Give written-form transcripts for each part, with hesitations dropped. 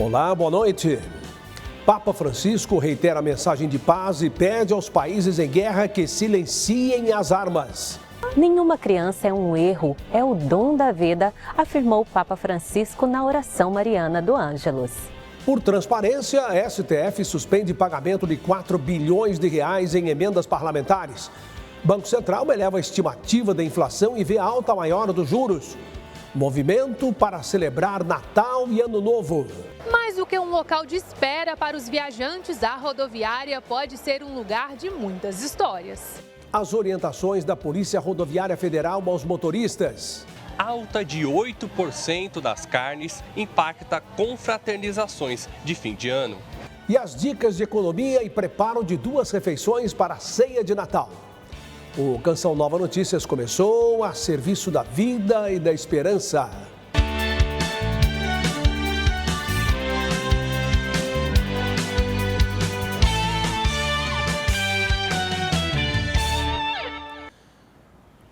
Olá, boa noite. Papa Francisco reitera a mensagem de paz e pede aos países em guerra que silenciem as armas. Nenhuma criança é um erro, é o dom da vida, afirmou o Papa Francisco na oração mariana do Ângelus. Por transparência, a STF suspende pagamento de 4 bilhões de reais em emendas parlamentares. Banco Central eleva a estimativa da inflação e vê alta maior dos juros. Movimento para celebrar Natal e Ano Novo. Mais do que um local de espera para os viajantes, a rodoviária pode ser um lugar de muitas histórias. As orientações da Polícia Rodoviária Federal aos motoristas. Alta de 8% das carnes impacta confraternizações de fim de ano. E as dicas de economia e preparo de 2 refeições para a ceia de Natal. O Canção Nova Notícias começou a serviço da vida e da esperança.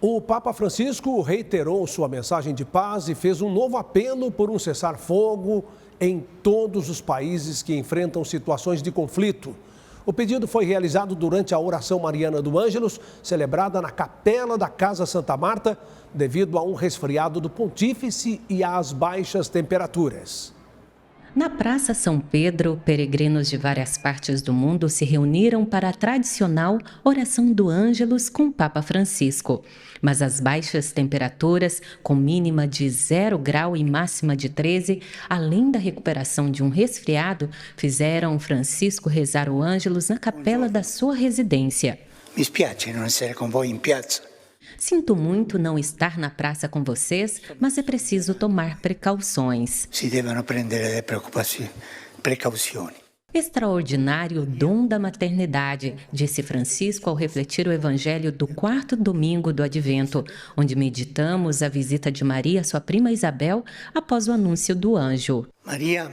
O Papa Francisco reiterou sua mensagem de paz e fez um novo apelo por um cessar-fogo em todos os países que enfrentam situações de conflito. O pedido foi realizado durante a oração mariana do Ângelus, celebrada na capela da Casa Santa Marta, devido a um resfriado do pontífice e às baixas temperaturas. Na Praça São Pedro, peregrinos de várias partes do mundo se reuniram para a tradicional oração do Ângelus com o Papa Francisco. Mas as baixas temperaturas, com mínima de 0 grau e máxima de 13, além da recuperação de um resfriado, fizeram Francisco rezar o Ângelus na capela da sua residência. Mi spiace non essere con voi in piazza. Sinto muito não estar na praça com vocês, mas é preciso tomar precauções. Si devono prendere precauzioni. Extraordinário dom da maternidade, disse Francisco ao refletir o evangelho do 4º domingo do Advento, onde meditamos a visita de Maria à sua prima Isabel após o anúncio do anjo. Maria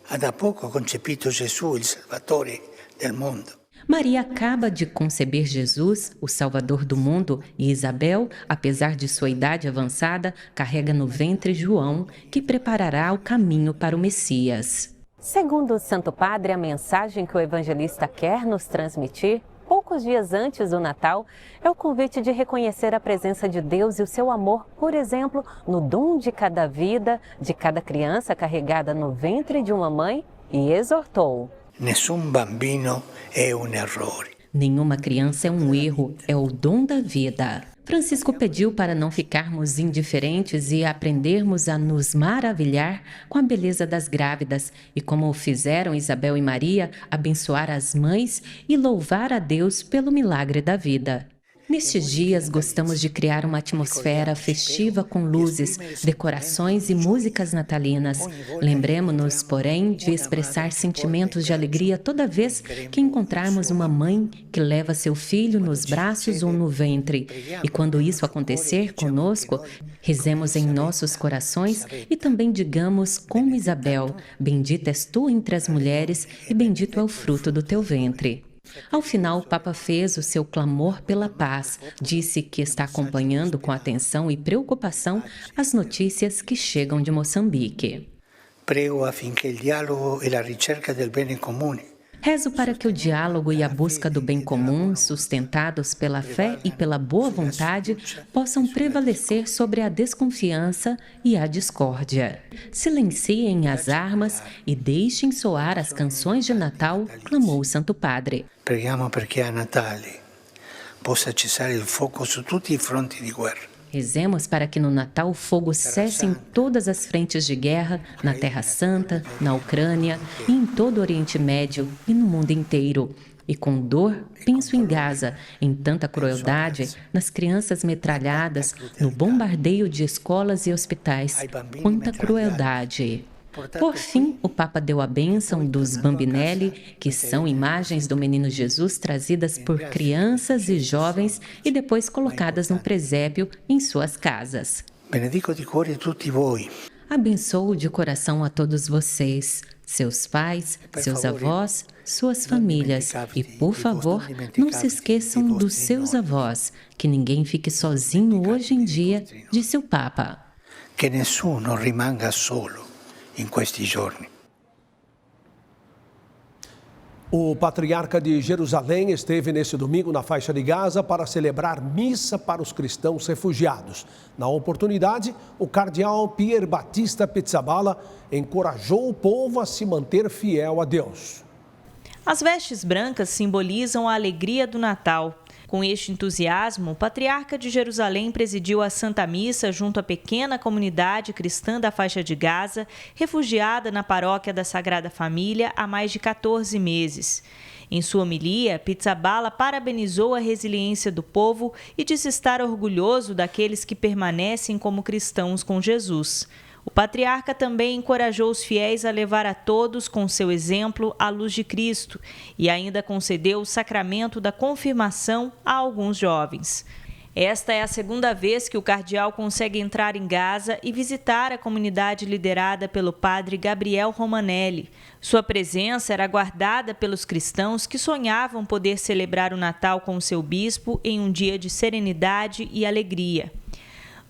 ha da poco concepito Gesù, il Salvatore del mondo. Maria acaba de conceber Jesus, o Salvador do mundo, e Isabel, apesar de sua idade avançada, carrega no ventre João, que preparará o caminho para o Messias. Segundo o Santo Padre, a mensagem que o evangelista quer nos transmitir, poucos dias antes do Natal, é o convite de reconhecer a presença de Deus e o seu amor, por exemplo, no dom de cada vida, de cada criança carregada no ventre de uma mãe, e exortou: Nessun bambino è un errore. Nenhuma criança é um erro, é o dom da vida. Francisco pediu para não ficarmos indiferentes e aprendermos a nos maravilhar com a beleza das grávidas e, como fizeram Isabel e Maria, abençoar as mães e louvar a Deus pelo milagre da vida. Nestes dias, gostamos de criar uma atmosfera festiva com luzes, decorações e músicas natalinas. Lembremos-nos, porém, de expressar sentimentos de alegria toda vez que encontrarmos uma mãe que leva seu filho nos braços ou no ventre. E quando isso acontecer conosco, rezemos em nossos corações e também digamos como Isabel: bendita és tu entre as mulheres e bendito é o fruto do teu ventre. Ao final, o Papa fez o seu clamor pela paz. Disse que está acompanhando com atenção e preocupação as notícias que chegam de Moçambique. Prego affinché il dialogo e la ricerca del bene comune. Rezo para que o diálogo e a busca do bem comum, sustentados pela fé e pela boa vontade, possam prevalecer sobre a desconfiança e a discórdia. Silenciem as armas e deixem soar as canções de Natal, clamou o Santo Padre. Preghiamo perché a Natale possa cessare il fuoco su tutti i fronti di guerra. Rezemos para que no Natal o fogo cesse em todas as frentes de guerra, na Terra Santa, na Ucrânia e em todo o Oriente Médio e no mundo inteiro. E com dor, penso em Gaza, em tanta crueldade, nas crianças metralhadas, no bombardeio de escolas e hospitais. Quanta crueldade! Por fim, o Papa deu a bênção dos bambinelli, que são imagens do menino Jesus trazidas por crianças e jovens e depois colocadas no presépio em suas casas. Benedico di cuore tutti voi. Abençoo de coração a todos vocês, seus pais, seus avós, suas famílias e, por favor, não se esqueçam dos seus avós, que ninguém fique sozinho hoje em dia, disse o Papa. Que nessuno rimanga solo in questi giorni. O patriarca de Jerusalém esteve neste domingo na faixa de Gaza para celebrar missa para os cristãos refugiados. Na oportunidade, o cardeal Pier Battista Pizzaballa encorajou o povo a se manter fiel a Deus. As vestes brancas simbolizam a alegria do Natal. Com este entusiasmo, o patriarca de Jerusalém presidiu a Santa Missa junto à pequena comunidade cristã da faixa de Gaza, refugiada na paróquia da Sagrada Família há mais de 14 meses. Em sua homilia, Pizzaballa parabenizou a resiliência do povo e disse estar orgulhoso daqueles que permanecem como cristãos com Jesus. O patriarca também encorajou os fiéis a levar a todos, com seu exemplo, a luz de Cristo e ainda concedeu o sacramento da confirmação a alguns jovens. Esta é a segunda vez que o cardeal consegue entrar em Gaza e visitar a comunidade liderada pelo padre Gabriel Romanelli. Sua presença era aguardada pelos cristãos que sonhavam poder celebrar o Natal com seu bispo em um dia de serenidade e alegria.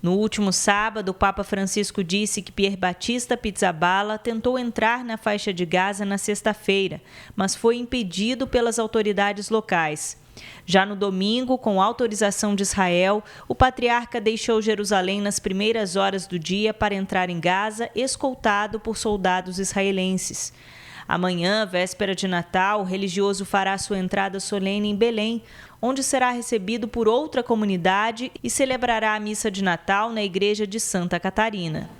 No último sábado, o Papa Francisco disse que Pier Battista Pizzaballa tentou entrar na faixa de Gaza na sexta-feira, mas foi impedido pelas autoridades locais. Já no domingo, com autorização de Israel, o patriarca deixou Jerusalém nas primeiras horas do dia para entrar em Gaza, escoltado por soldados israelenses. Amanhã, véspera de Natal, o religioso fará sua entrada solene em Belém, onde será recebido por outra comunidade e celebrará a missa de Natal na igreja de Santa Catarina.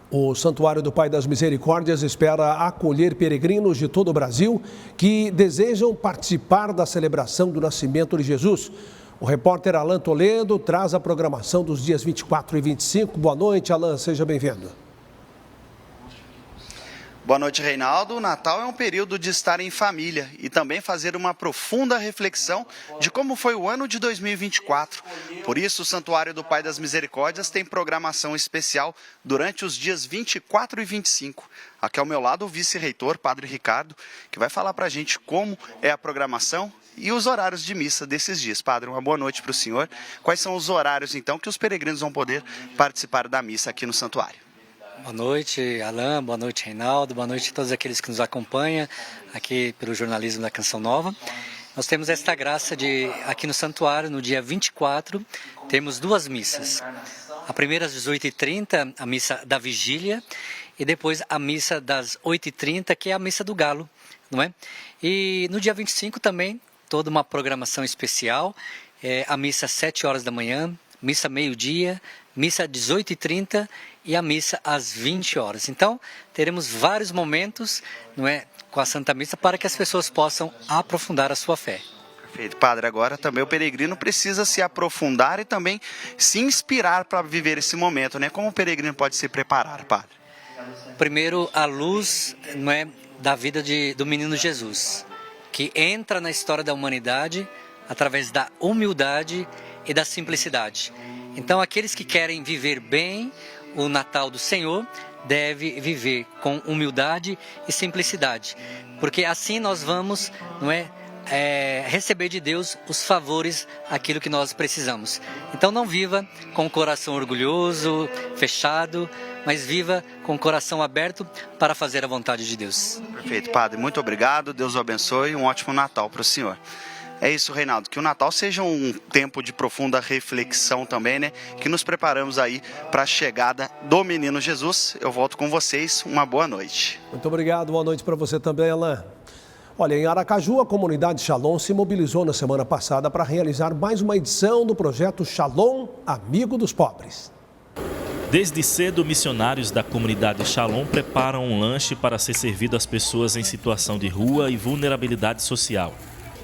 O Santuário do Pai das Misericórdias espera acolher peregrinos de todo o Brasil que desejam participar da celebração do nascimento de Jesus. O repórter Alan Toledo traz a programação dos dias 24 e 25. Boa noite, Alan, seja bem-vindo. Boa noite, Reinaldo. O Natal é um período de estar em família e também fazer uma profunda reflexão de como foi o ano de 2024. Por isso, o Santuário do Pai das Misericórdias tem programação especial durante os dias 24 e 25. Aqui ao meu lado, o vice-reitor, Padre Ricardo, que vai falar para a gente como é a programação e os horários de missa desses dias. Padre, uma boa noite para o senhor. Quais são os horários, então, que os peregrinos vão poder participar da missa aqui no Santuário? Boa noite, Alan, boa noite, Reinaldo, boa noite a todos aqueles que nos acompanham aqui pelo jornalismo da Canção Nova. Nós temos esta graça de, aqui no Santuário, no dia 24, temos duas missas. A primeira às 18h30, a missa da Vigília, e depois a missa das 8h30, que é a missa do Galo, não é? E no dia 25 também, toda uma programação especial, a missa às 7 horas da manhã, missa meio-dia, missa às 18h30 e a missa às 20 horas. Então, teremos vários momentos, não é, com a Santa Missa para que as pessoas possam aprofundar a sua fé. Perfeito, Padre. Agora também o peregrino precisa se aprofundar e também se inspirar para viver esse momento, né? Como o peregrino pode se preparar, Padre? Primeiro, a luz, não é, da vida do menino Jesus, que entra na história da humanidade através da humildade e da simplicidade. Então, aqueles que querem viver bem o Natal do Senhor devem viver com humildade e simplicidade, porque assim nós vamos, não é, receber de Deus os favores, aquilo que nós precisamos. Então, não viva com o coração orgulhoso, fechado, mas viva com o coração aberto para fazer a vontade de Deus. Perfeito, Padre. Muito obrigado. Deus o abençoe e um ótimo Natal para o senhor. É isso, Reinaldo, que o Natal seja um tempo de profunda reflexão também, né? Que nos preparamos aí para a chegada do menino Jesus. Eu volto com vocês, uma boa noite. Muito obrigado, boa noite para você também, Alain. Olha, em Aracaju, a comunidade Shalom se mobilizou na semana passada para realizar mais uma edição do projeto Shalom, Amigo dos Pobres. Desde cedo, missionários da comunidade Shalom preparam um lanche para ser servido às pessoas em situação de rua e vulnerabilidade social.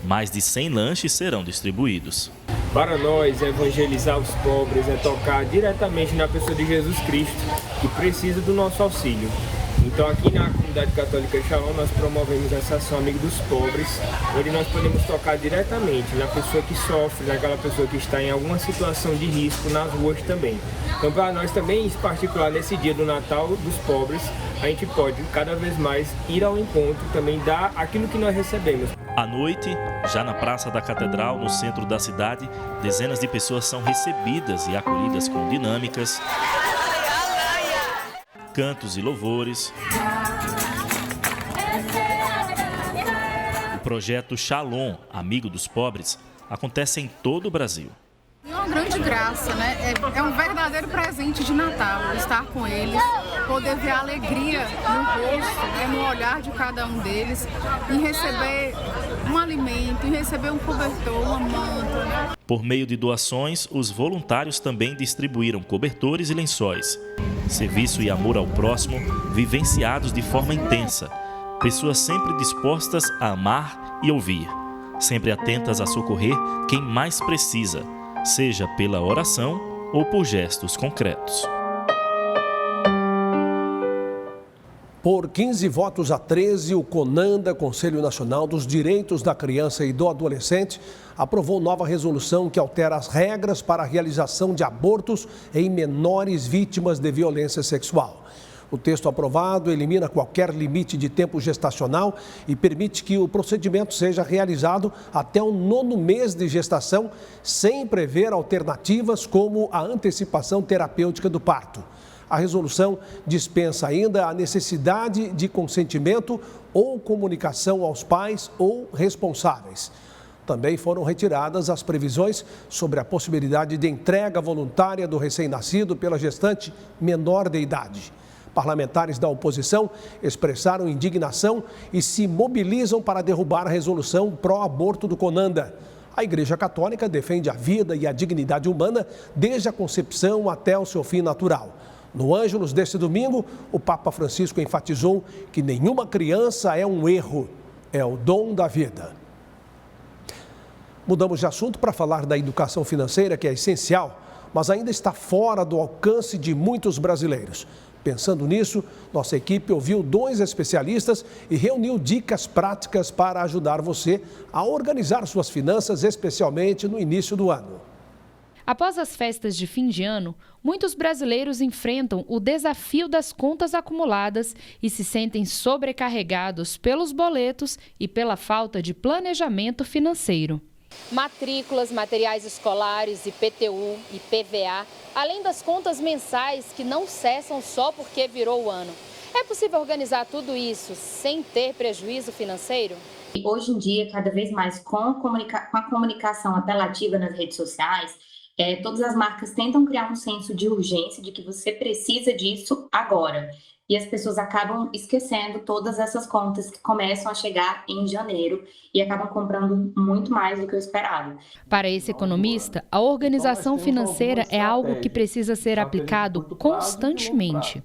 Mais de 100 lanches serão distribuídos. Para nós, evangelizar os pobres é tocar diretamente na pessoa de Jesus Cristo, que precisa do nosso auxílio. Então, aqui na comunidade católica Shalom, nós promovemos essa ação Amigo dos Pobres, onde nós podemos tocar diretamente na pessoa que sofre, naquela pessoa que está em alguma situação de risco nas ruas também. Então, para nós também, em particular, nesse dia do Natal dos pobres, a gente pode cada vez mais ir ao encontro, também dar aquilo que nós recebemos. À noite, já na Praça da Catedral, no centro da cidade, dezenas de pessoas são recebidas e acolhidas com dinâmicas, cantos e louvores, projeto Shalom, Amigo dos Pobres, acontece em todo o Brasil. É uma grande graça, né? É um verdadeiro presente de Natal, estar com eles, poder ver a alegria no rosto, né, no olhar de cada um deles, em receber um alimento, em receber um cobertor, uma manta, né? Por meio de doações, os voluntários também distribuíram cobertores e lençóis. Serviço e amor ao próximo vivenciados de forma intensa. Pessoas sempre dispostas a amar e ouvir, sempre atentas a socorrer quem mais precisa, seja pela oração ou por gestos concretos. Por 15 votos a 13, o CONANDA, Conselho Nacional dos Direitos da Criança e do Adolescente, aprovou nova resolução que altera as regras para a realização de abortos em menores vítimas de violência sexual. O texto aprovado elimina qualquer limite de tempo gestacional e permite que o procedimento seja realizado até o 9º mês de gestação, sem prever alternativas como a antecipação terapêutica do parto. A resolução dispensa ainda a necessidade de consentimento ou comunicação aos pais ou responsáveis. Também foram retiradas as previsões sobre a possibilidade de entrega voluntária do recém-nascido pela gestante menor de idade. Parlamentares da oposição expressaram indignação e se mobilizam para derrubar a resolução pró-aborto do CONANDA. A Igreja Católica defende a vida e a dignidade humana desde a concepção até o seu fim natural. No Ângelus deste domingo, o Papa Francisco enfatizou que nenhuma criança é um erro, é o dom da vida. Mudamos de assunto para falar da educação financeira, que é essencial, mas ainda está fora do alcance de muitos brasileiros. Pensando nisso, nossa equipe ouviu 2 especialistas e reuniu dicas práticas para ajudar você a organizar suas finanças, especialmente no início do ano. Após as festas de fim de ano, muitos brasileiros enfrentam o desafio das contas acumuladas e se sentem sobrecarregados pelos boletos e pela falta de planejamento financeiro. Matrículas, materiais escolares, IPTU, IPVA, além das contas mensais que não cessam só porque virou o ano. É possível organizar tudo isso sem ter prejuízo financeiro? Hoje em dia, cada vez mais com a comunicação apelativa nas redes sociais, todas as marcas tentam criar um senso de urgência de que você precisa disso agora. E as pessoas acabam esquecendo todas essas contas que começam a chegar em janeiro e acabam comprando muito mais do que o esperado. Para esse economista, a organização financeira é algo que precisa ser aplicado constantemente.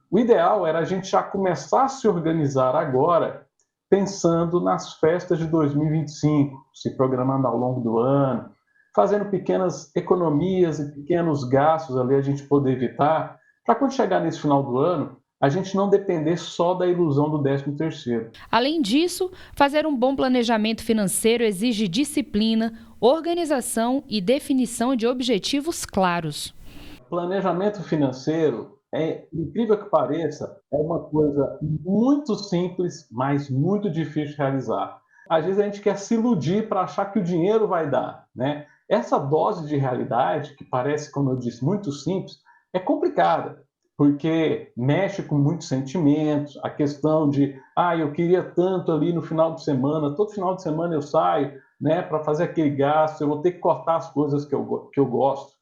O ideal era a gente já começar a se organizar agora, pensando nas festas de 2025, se programando ao longo do ano, fazendo pequenas economias e pequenos gastos ali a gente poder evitar, para quando chegar nesse final do ano, a gente não depender só da ilusão do 13º. Além disso, fazer um bom planejamento financeiro exige disciplina, organização e definição de objetivos claros. Planejamento financeiro, incrível que pareça, é uma coisa muito simples, mas muito difícil de realizar. Às vezes a gente quer se iludir para achar que o dinheiro vai dar, né? Essa dose de realidade, que parece, como eu disse, muito simples, é complicada. Porque mexe com muitos sentimentos, a questão de, eu queria tanto ali no final de semana, todo final de semana eu saio, né, para fazer aquele gasto, eu vou ter que cortar as coisas que eu gosto.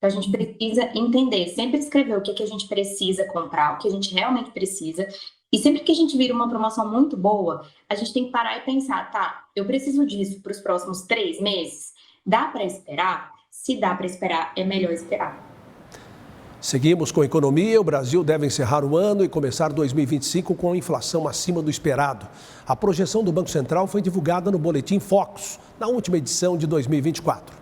A gente precisa entender, sempre escrever o que a gente precisa comprar, o que a gente realmente precisa, e sempre que a gente vira uma promoção muito boa, a gente tem que parar e pensar, eu preciso disso para os próximos 3 meses? Dá para esperar? Se dá para esperar, é melhor esperar. Seguimos com a economia. O Brasil deve encerrar o ano e começar 2025 com a inflação acima do esperado. A projeção do Banco Central foi divulgada no Boletim Focus, na última edição de 2024.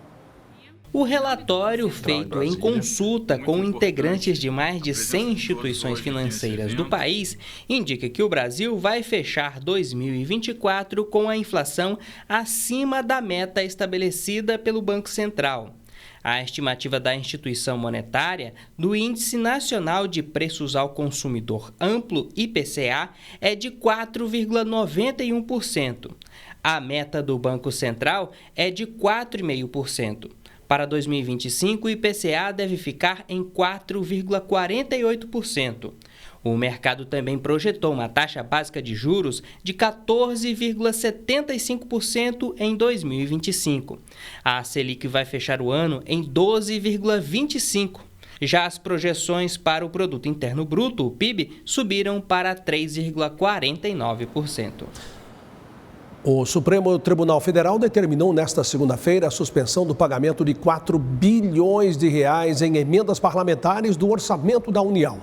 O relatório, feito em consulta com integrantes de mais de 100 instituições financeiras do país, indica que o Brasil vai fechar 2024 com a inflação acima da meta estabelecida pelo Banco Central. A estimativa da instituição monetária do Índice Nacional de Preços ao Consumidor Amplo, IPCA, é de 4,91%. A meta do Banco Central é de 4,5%. Para 2025, o IPCA deve ficar em 4,48%. O mercado também projetou uma taxa básica de juros de 14,75% em 2025. A Selic vai fechar o ano em 12,25%. Já as projeções para o Produto Interno Bruto, o PIB, subiram para 3,49%. O Supremo Tribunal Federal determinou nesta segunda-feira a suspensão do pagamento de 4 bilhões de reais em emendas parlamentares do Orçamento da União.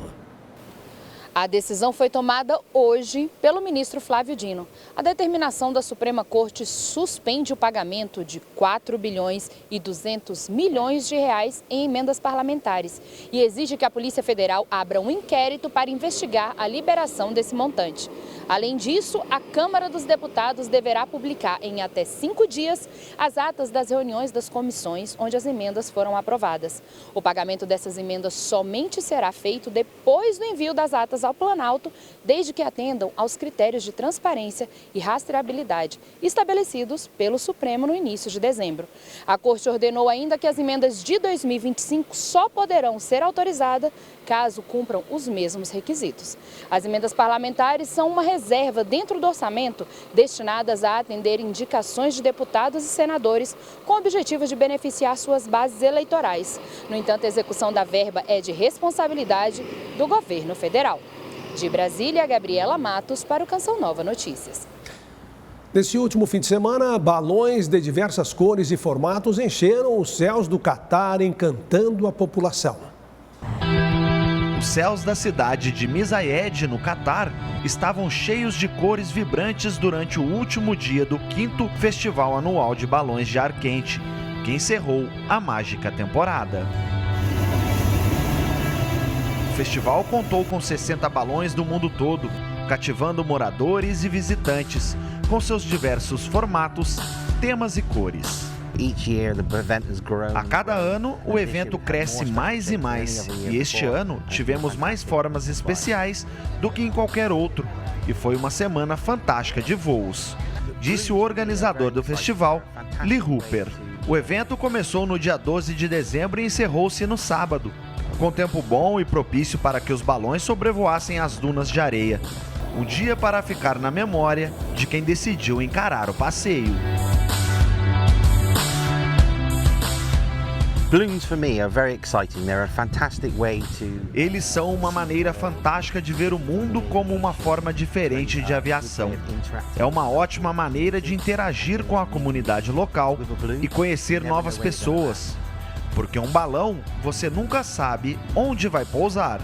A decisão foi tomada hoje pelo ministro Flávio Dino. A determinação da Suprema Corte suspende o pagamento de 4 bilhões e 200 milhões de reais em emendas parlamentares e exige que a Polícia Federal abra um inquérito para investigar a liberação desse montante. Além disso, a Câmara dos Deputados deverá publicar em até 5 dias as atas das reuniões das comissões onde as emendas foram aprovadas. O pagamento dessas emendas somente será feito depois do envio das atas ao Planalto, desde que atendam aos critérios de transparência e rastreabilidade estabelecidos pelo Supremo no início de dezembro. A Corte ordenou ainda que as emendas de 2025 só poderão ser autorizadas caso cumpram os mesmos requisitos. As emendas parlamentares são uma reserva dentro do orçamento destinadas a atender indicações de deputados e senadores com o objetivo de beneficiar suas bases eleitorais. No entanto, a execução da verba é de responsabilidade do governo federal. De Brasília, Gabriela Matos para o Canção Nova Notícias. Nesse último fim de semana, balões de diversas cores e formatos encheram os céus do Catar, encantando a população. Os céus da cidade de Misayed, no Catar, estavam cheios de cores vibrantes durante o último dia do 5º Festival Anual de Balões de Ar Quente, que encerrou a mágica temporada. O festival contou com 60 balões do mundo todo, cativando moradores e visitantes, com seus diversos formatos, temas e cores. A cada ano, o evento cresce mais e mais, e este ano tivemos mais formas especiais do que em qualquer outro, e foi uma semana fantástica de voos, disse o organizador do festival, Lee Hooper. O evento começou no dia 12 de dezembro e encerrou-se no sábado, com tempo bom e propício para que os balões sobrevoassem as dunas de areia. Um dia para ficar na memória de quem decidiu encarar o passeio. Eles são uma maneira fantástica de ver o mundo como uma forma diferente de aviação. É uma ótima maneira de interagir com a comunidade local e conhecer novas pessoas. Porque um balão, você nunca sabe onde vai pousar.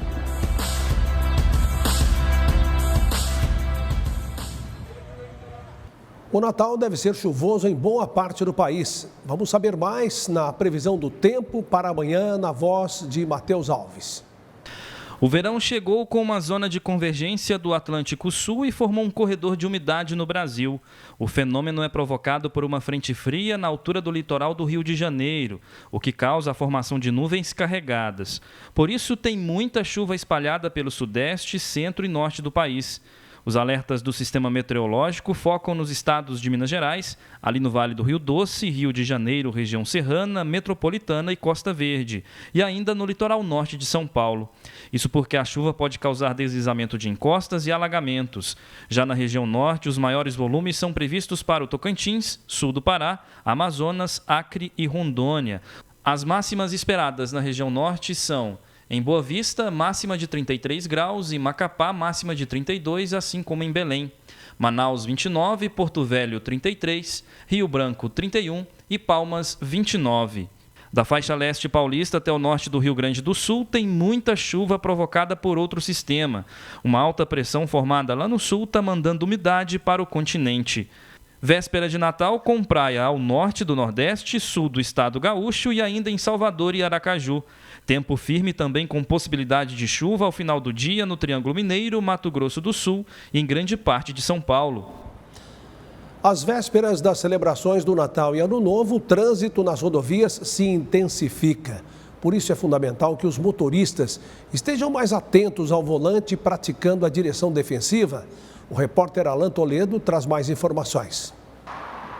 O Natal deve ser chuvoso em boa parte do país. Vamos saber mais na previsão do tempo para amanhã, na voz de Matheus Alves. O verão chegou com uma zona de convergência do Atlântico Sul e formou um corredor de umidade no Brasil. O fenômeno é provocado por uma frente fria na altura do litoral do Rio de Janeiro, o que causa a formação de nuvens carregadas. Por isso, tem muita chuva espalhada pelo sudeste, centro e norte do país. Os alertas do sistema meteorológico focam nos estados de Minas Gerais, ali no Vale do Rio Doce, Rio de Janeiro, região serrana, metropolitana e Costa Verde, e ainda no litoral norte de São Paulo. Isso porque a chuva pode causar deslizamento de encostas e alagamentos. Já na região norte, os maiores volumes são previstos para o Tocantins, sul do Pará, Amazonas, Acre e Rondônia. As máximas esperadas na região norte são: em Boa Vista, máxima de 33 graus e Macapá, máxima de 32, assim como em Belém. Manaus, 29, Porto Velho, 33, Rio Branco, 31 e Palmas, 29. Da faixa leste paulista até o norte do Rio Grande do Sul, tem muita chuva provocada por outro sistema. Uma alta pressão formada lá no sul está mandando umidade para o continente. Véspera de Natal com praia ao norte do Nordeste, sul do estado gaúcho e ainda em Salvador e Aracaju. Tempo firme também com possibilidade de chuva ao final do dia no Triângulo Mineiro, Mato Grosso do Sul e em grande parte de São Paulo. Às vésperas das celebrações do Natal e Ano Novo, o trânsito nas rodovias se intensifica. Por isso é fundamental que os motoristas estejam mais atentos ao volante praticando a direção defensiva. O repórter Alan Toledo traz mais informações.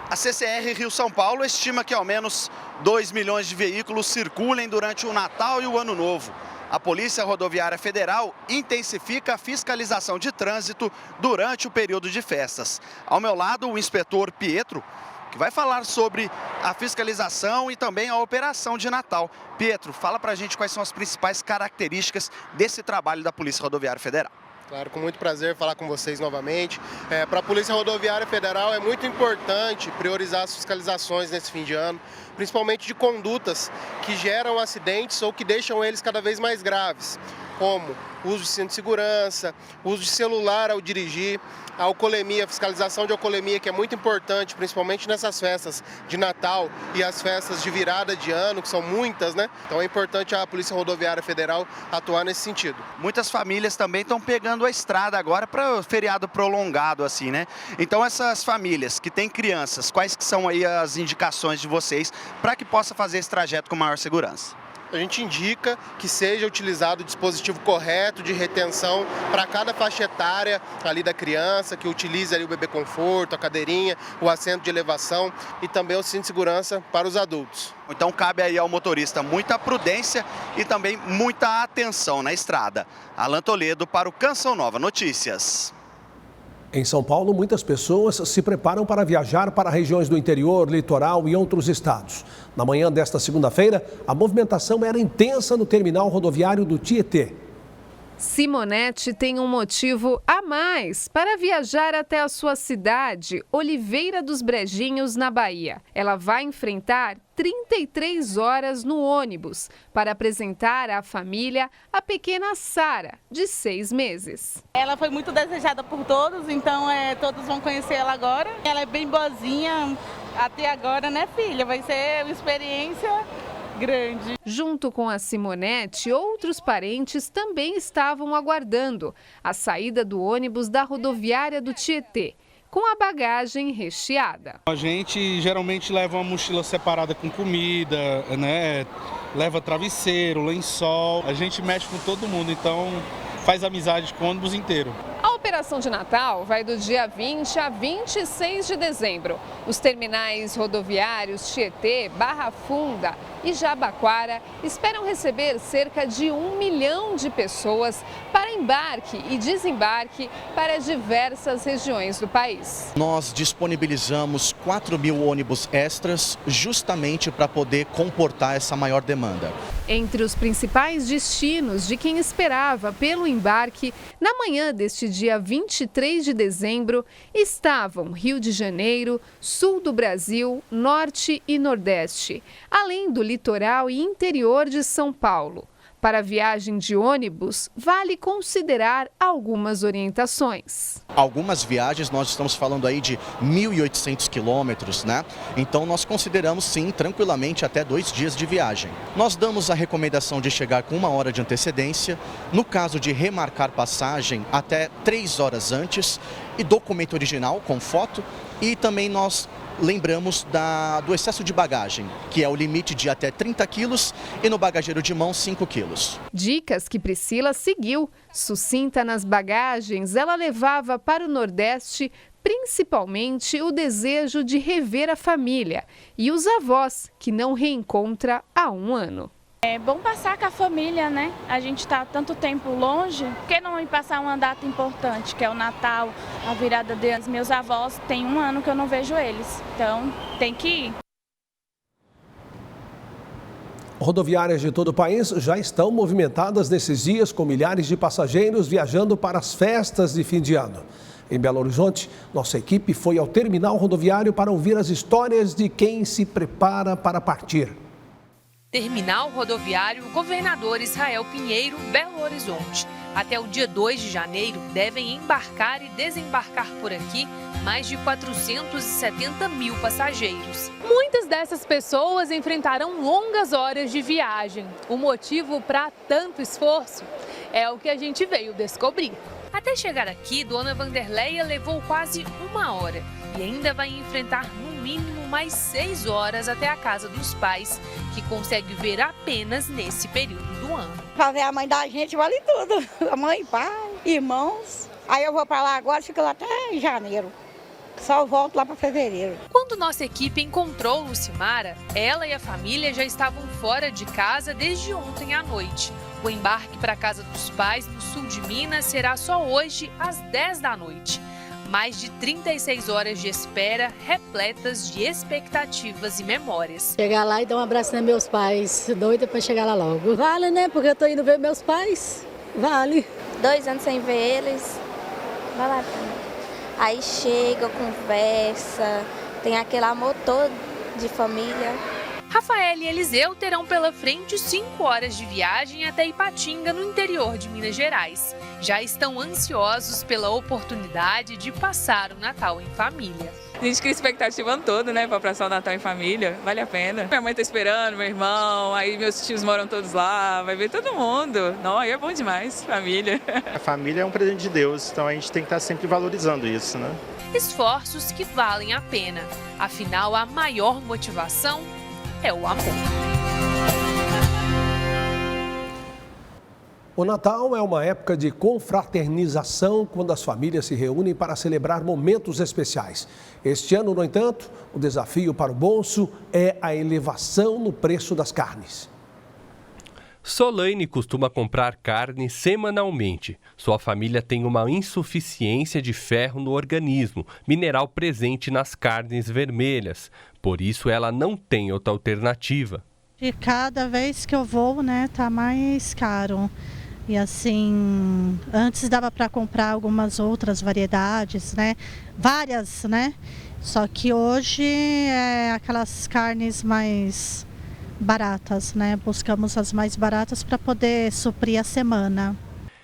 A CCR Rio-São Paulo estima que ao menos 2 milhões de veículos circulem durante o Natal e o Ano Novo. A Polícia Rodoviária Federal intensifica a fiscalização de trânsito durante o período de festas. Ao meu lado, o inspetor Pietro, que vai falar sobre a fiscalização e também a operação de Natal. Pietro, fala pra gente quais são as principais características desse trabalho da Polícia Rodoviária Federal. Claro, com muito prazer falar com vocês novamente. Para a Polícia Rodoviária Federal é muito importante priorizar as fiscalizações nesse fim de ano, principalmente de condutas que geram acidentes ou que deixam eles cada vez mais graves, como uso de cinto de segurança, uso de celular ao dirigir, a alcoolemia, a fiscalização de alcoolemia, que é muito importante, principalmente nessas festas de Natal e as festas de virada de ano, que são muitas, né? Então é importante a Polícia Rodoviária Federal atuar nesse sentido. Muitas famílias também estão pegando a estrada agora para o feriado prolongado, assim, né? Então essas famílias que têm crianças, quais que são aí as indicações de vocês para que possa fazer esse trajeto com maior segurança? A gente indica que seja utilizado o dispositivo correto de retenção para cada faixa etária ali da criança, que utilize ali o bebê conforto, a cadeirinha, o assento de elevação e também o cinto de segurança para os adultos. Então cabe aí ao motorista muita prudência e também muita atenção na estrada. Alan Toledo para o Canção Nova Notícias. Em São Paulo, muitas pessoas se preparam para viajar para regiões do interior, litoral e outros estados. Na manhã desta segunda-feira, a movimentação era intensa no terminal rodoviário do Tietê. Simonete tem um motivo a mais para viajar até a sua cidade, Oliveira dos Brejinhos, na Bahia. Ela vai enfrentar 33 horas no ônibus para apresentar à família a pequena Sara, de 6 meses. Ela foi muito desejada por todos, então todos vão conhecer ela agora. Ela é bem boazinha até agora, né, filha? Vai ser uma experiência grande. Junto com a Simonete, outros parentes também estavam aguardando a saída do ônibus da rodoviária do Tietê, com a bagagem recheada. A gente geralmente leva uma mochila separada com comida, né? Leva travesseiro, lençol. A gente mexe com todo mundo, então faz amizade com o ônibus inteiro. A operação de Natal vai do dia 20 a 26 de dezembro. Os terminais rodoviários Tietê, Barra Funda e Jabaquara esperam receber cerca de 1 milhão de pessoas para embarque e desembarque para diversas regiões do país. Nós disponibilizamos 4.000 ônibus extras justamente para poder comportar essa maior demanda. Entre os principais destinos de quem esperava pelo embarque, na manhã deste dia 23 de dezembro, estavam Rio de Janeiro, sul do Brasil, norte e nordeste, além do litoral e interior de São Paulo. Para a viagem de ônibus, vale considerar algumas orientações. Algumas viagens, nós estamos falando aí de 1.800 quilômetros, né? Então nós consideramos sim, tranquilamente, até 2 dias de viagem. Nós damos a recomendação de chegar com 1 hora de antecedência, no caso de remarcar passagem, até 3 horas antes, e documento original com foto, e também nós lembramos do excesso de bagagem, que é o limite de até 30 quilos e no bagageiro de mão 5 quilos. Dicas que Priscila seguiu. Sucinta nas bagagens, ela levava para o Nordeste principalmente o desejo de rever a família e os avós, que não reencontra há 1 ano. É bom passar com a família, né? A gente está tanto tempo longe, por que não ir passar uma data importante, que é o Natal, a virada deles? Meus avós, tem 1 ano que eu não vejo eles, então tem que ir. Rodoviárias de todo o país já estão movimentadas nesses dias com milhares de passageiros viajando para as festas de fim de ano. Em Belo Horizonte, nossa equipe foi ao terminal rodoviário para ouvir as histórias de quem se prepara para partir. Terminal Rodoviário Governador Israel Pinheiro, Belo Horizonte. Até o dia 2 de janeiro, devem embarcar e desembarcar por aqui mais de 470 mil passageiros. Muitas dessas pessoas enfrentarão longas horas de viagem. O motivo para tanto esforço é o que a gente veio descobrir. Até chegar aqui, Dona Vanderleia levou quase 1 hora e ainda vai enfrentar no mínimo mais 6 horas até a casa dos pais, que consegue ver apenas nesse período do ano. Para ver a mãe da gente vale tudo, a mãe, pai, irmãos. Aí eu vou para lá agora, fico lá até janeiro. Só volto lá para fevereiro. Quando nossa equipe encontrou Lucimara, ela e a família já estavam fora de casa desde ontem à noite. O embarque para a casa dos pais, no sul de Minas, será só hoje, às 10 da noite. Mais de 36 horas de espera, repletas de expectativas e memórias. Chegar lá e dar um abraço nos meus pais, doida para chegar lá logo. Vale, né? Porque eu tô indo ver meus pais. Vale. 2 anos sem ver eles, vale a pena. Aí chega, conversa, tem aquele amor todo de família. Rafael e Eliseu terão pela frente 5 horas de viagem até Ipatinga, no interior de Minas Gerais. Já estão ansiosos pela oportunidade de passar o Natal em família. A gente cria expectativa toda, né, para passar o Natal em família, vale a pena. Minha mãe tá esperando, meu irmão, aí meus tios moram todos lá, vai ver todo mundo. Não, aí é bom demais, família. A família é um presente de Deus, então a gente tem que estar sempre valorizando isso, né? Esforços que valem a pena. Afinal, a maior motivação é o amor. O Natal é uma época de confraternização, quando as famílias se reúnem para celebrar momentos especiais. Este ano, no entanto, o desafio para o bolso é a elevação no preço das carnes. Solaine costuma comprar carne semanalmente. Sua família tem uma insuficiência de ferro no organismo, mineral presente nas carnes vermelhas. Por isso, ela não tem outra alternativa. E cada vez que eu vou, né, tá mais caro. E assim, antes dava para comprar algumas outras variedades, né? Várias, né? Só que hoje é aquelas carnes mais baratas, né? Buscamos as mais baratas para poder suprir a semana.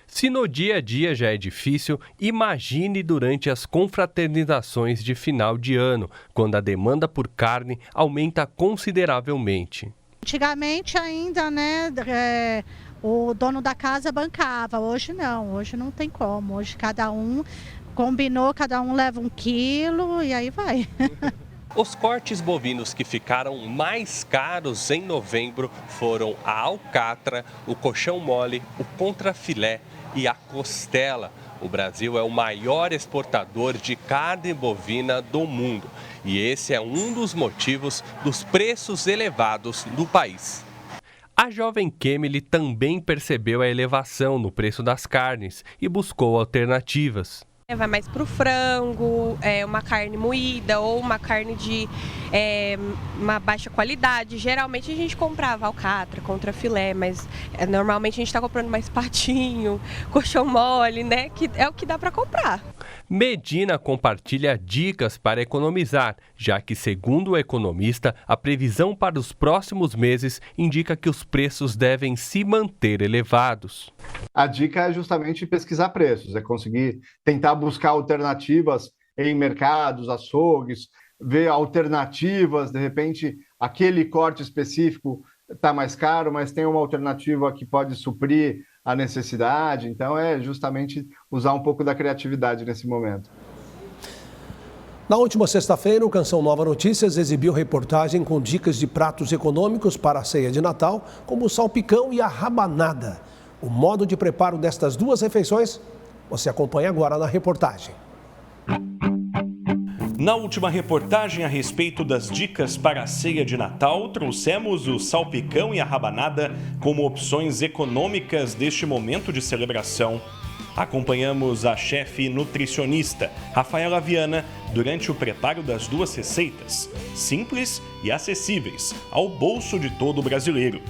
Se no dia a dia já é difícil, imagine durante as confraternizações de final de ano, quando a demanda por carne aumenta consideravelmente. Antigamente ainda, né, o dono da casa bancava, hoje não tem como. Hoje cada um combinou, cada um leva 1 quilo e aí vai. Os cortes bovinos que ficaram mais caros em novembro foram a alcatra, o coxão mole, o contrafilé e a costela. O Brasil é o maior exportador de carne bovina do mundo e esse é um dos motivos dos preços elevados do país. A jovem Kemily também percebeu a elevação no preço das carnes e buscou alternativas. Vai mais para o frango, uma carne moída ou uma carne de uma baixa qualidade. Geralmente a gente comprava alcatra, contrafilé, mas normalmente a gente está comprando mais patinho, coxão mole, né? Que é o que dá para comprar. Medina compartilha dicas para economizar, já que, segundo o economista, a previsão para os próximos meses indica que os preços devem se manter elevados. A dica é justamente pesquisar preços, é conseguir tentar buscar alternativas em mercados, açougues, ver alternativas, de repente aquele corte específico está mais caro, mas tem uma alternativa que pode suprir a necessidade, então é justamente usar um pouco da criatividade nesse momento. Na última sexta-feira, o Canção Nova Notícias exibiu reportagem com dicas de pratos econômicos para a ceia de Natal, como o salpicão e a rabanada. O modo de preparo destas duas refeições, você acompanha agora na reportagem. Na última reportagem a respeito das dicas para a ceia de Natal, trouxemos o salpicão e a rabanada como opções econômicas deste momento de celebração. Acompanhamos a chefe nutricionista, Rafaela Viana, durante o preparo das duas receitas, simples e acessíveis ao bolso de todo brasileiro.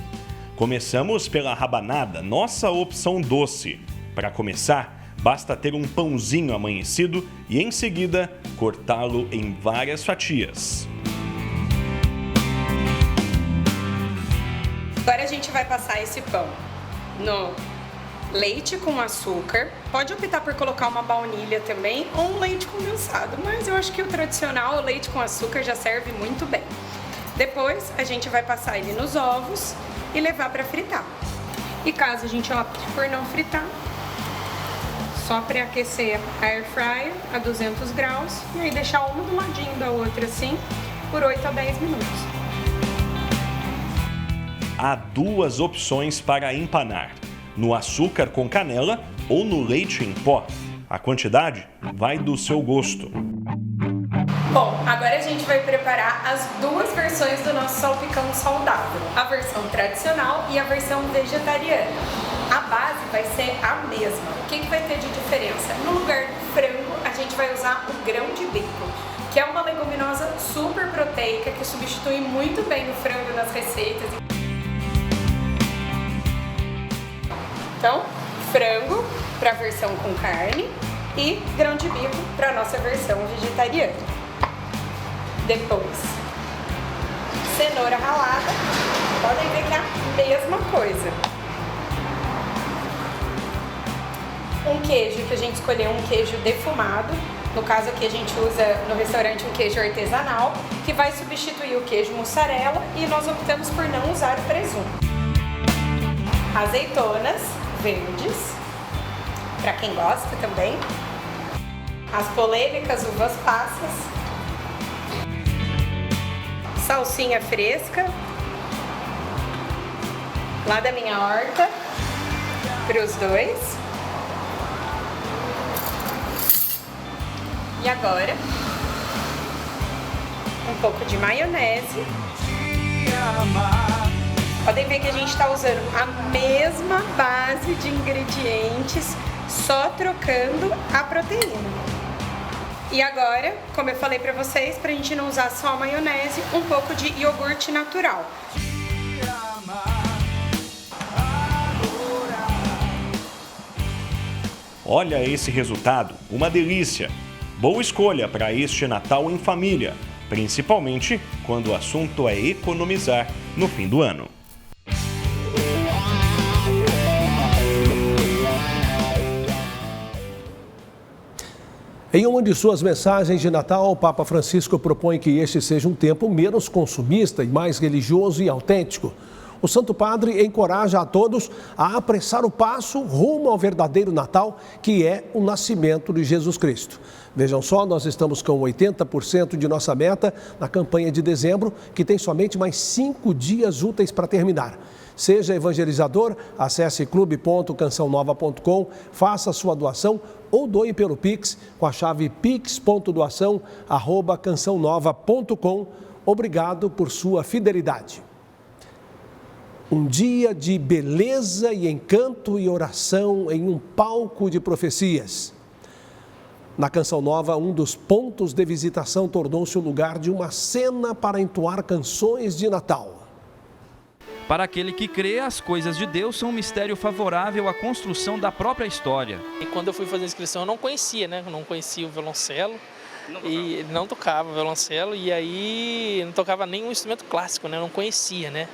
Começamos pela rabanada, nossa opção doce. Para começar, basta ter um pãozinho amanhecido e, em seguida, cortá-lo em várias fatias. Agora a gente vai passar esse pão no leite com açúcar. Pode optar por colocar uma baunilha também ou um leite condensado, mas eu acho que o tradicional, o leite com açúcar, já serve muito bem. Depois a gente vai passar ele nos ovos e levar para fritar. E caso a gente opte por não fritar, só pré-aquecer a air fryer a 200 graus e aí deixar uma do ladinho da outra assim por 8 a 10 minutos. Há duas opções para empanar: no açúcar com canela ou no leite em pó. A quantidade vai do seu gosto. Bom, agora a gente vai preparar as duas versões do nosso salpicão saudável, a versão tradicional e a versão vegetariana. A base vai ser a mesma. O que vai ter de diferença? No lugar do frango, a gente vai usar o grão de bico, que é uma leguminosa super proteica que substitui muito bem o frango nas receitas. Então, frango para a versão com carne e grão de bico para a nossa versão vegetariana. Depois, cenoura ralada, podem ver que é a mesma coisa. Um queijo que a gente escolheu, um queijo defumado. No caso aqui a gente usa no restaurante um queijo artesanal, que vai substituir o queijo mussarela, e nós optamos por não usar o presunto. Azeitonas verdes, para quem gosta também. As polêmicas uvas passas. Salsinha fresca, lá da minha horta, para os dois. E agora, um pouco de maionese. Podem ver que a gente está usando a mesma base de ingredientes, só trocando a proteína. E agora, como eu falei para vocês, para a gente não usar só a maionese, um pouco de iogurte natural. Olha esse resultado, uma delícia! Boa escolha para este Natal em família, principalmente quando o assunto é economizar no fim do ano. Em uma de suas mensagens de Natal, o Papa Francisco propõe que este seja um tempo menos consumista e mais religioso e autêntico. O Santo Padre encoraja a todos a apressar o passo rumo ao verdadeiro Natal, que é o nascimento de Jesus Cristo. Vejam só, nós estamos com 80% de nossa meta na campanha de dezembro, que tem somente mais 5 dias úteis para terminar. Seja evangelizador, acesse clube.cançãonova.com, faça sua doação ou doe pelo Pix com a chave pix.doação@cançãonova.com. Obrigado por sua fidelidade. Um dia de beleza e encanto e oração em um palco de profecias. Na Canção Nova, um dos pontos de visitação tornou-se o lugar de uma cena para entoar canções de Natal. Para aquele que crê, as coisas de Deus são um mistério favorável à construção da própria história. E quando eu fui fazer a inscrição, eu não conhecia, né? Eu não conhecia o violoncelo. E não tocava violoncelo, e aí não tocava nenhum instrumento clássico, né? Eu não conhecia, né?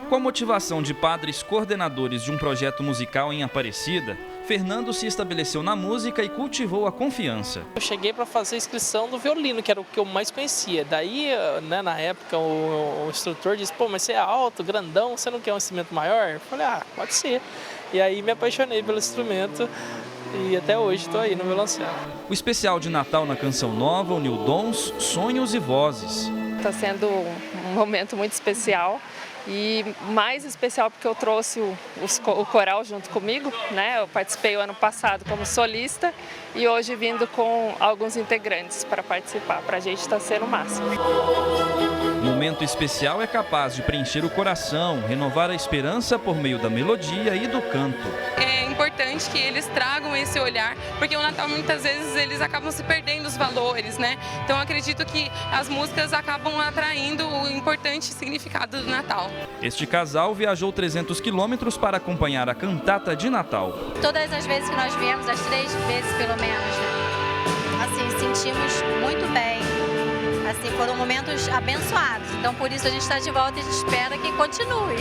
Com a motivação de padres coordenadores de um projeto musical em Aparecida, Fernando se estabeleceu na música e cultivou a confiança. Eu cheguei para fazer a inscrição do violino, que era o que eu mais conhecia. Daí, né, na época, o instrutor disse, pô, mas você é alto, grandão, você não quer um instrumento maior? Eu falei, pode ser. E aí me apaixonei pelo instrumento. E até hoje estou aí no violoncelo. O especial de Natal na Canção Nova uniu dons, sonhos e vozes. Está sendo um momento muito especial e mais especial porque eu trouxe o coral junto comigo, né? Eu participei o ano passado como solista e hoje vindo com alguns integrantes para participar. Para a gente está sendo o máximo. Momento especial é capaz de preencher o coração, renovar a esperança por meio da melodia e do canto. É importante que eles tragam esse olhar, porque o Natal muitas vezes eles acabam se perdendo os valores, né? Então eu acredito que as músicas acabam atraindo o importante significado do Natal. Este casal viajou 300 quilômetros para acompanhar a cantata de Natal. Todas as vezes que nós viemos, as 3 vezes pelo menos, né? Assim, sentimos muito bem. Assim, foram momentos abençoados. Então, por isso a gente está de volta e a gente espera que continue.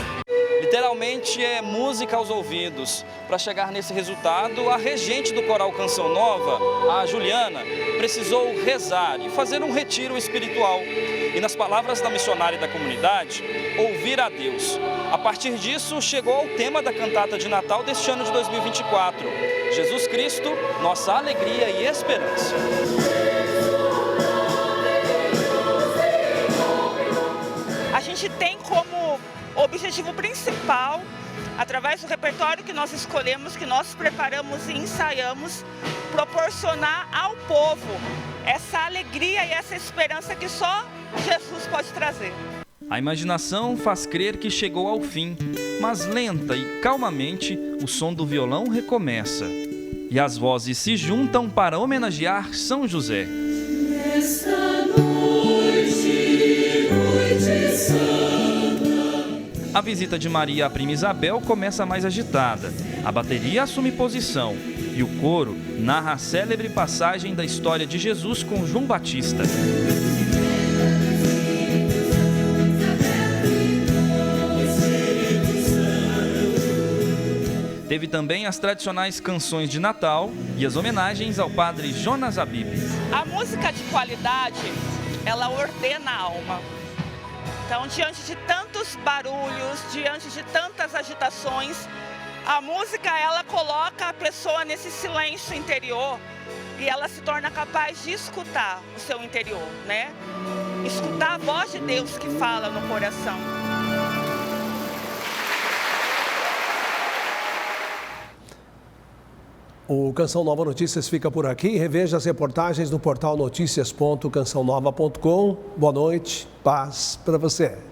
Literalmente é música aos ouvidos. Para chegar nesse resultado, a regente do Coral Canção Nova, a Juliana, precisou rezar e fazer um retiro espiritual. E nas palavras da missionária da comunidade, ouvir a Deus. A partir disso, chegou ao tema da cantata de Natal deste ano de 2024. Jesus Cristo, nossa alegria e esperança. A gente tem como objetivo principal, através do repertório que nós escolhemos, que nós preparamos e ensaiamos, proporcionar ao povo essa alegria e essa esperança que só Jesus pode trazer. A imaginação faz crer que chegou ao fim, mas lenta e calmamente o som do violão recomeça. E as vozes se juntam para homenagear São José. Esta noite, noite santa. A visita de Maria à prima Isabel começa mais agitada. A bateria assume posição e o coro narra a célebre passagem da história de Jesus com João Batista. Teve também as tradicionais canções de Natal e as homenagens ao padre Jonas Abib. A música de qualidade, ela ordena a alma. Então, diante de tantos barulhos, diante de tantas agitações, a música, ela coloca a pessoa nesse silêncio interior e ela se torna capaz de escutar o seu interior, né? Escutar a voz de Deus que fala no coração. O Canção Nova Notícias fica por aqui. Reveja as reportagens no portal noticias.cançãonova.com. Boa noite, paz para você.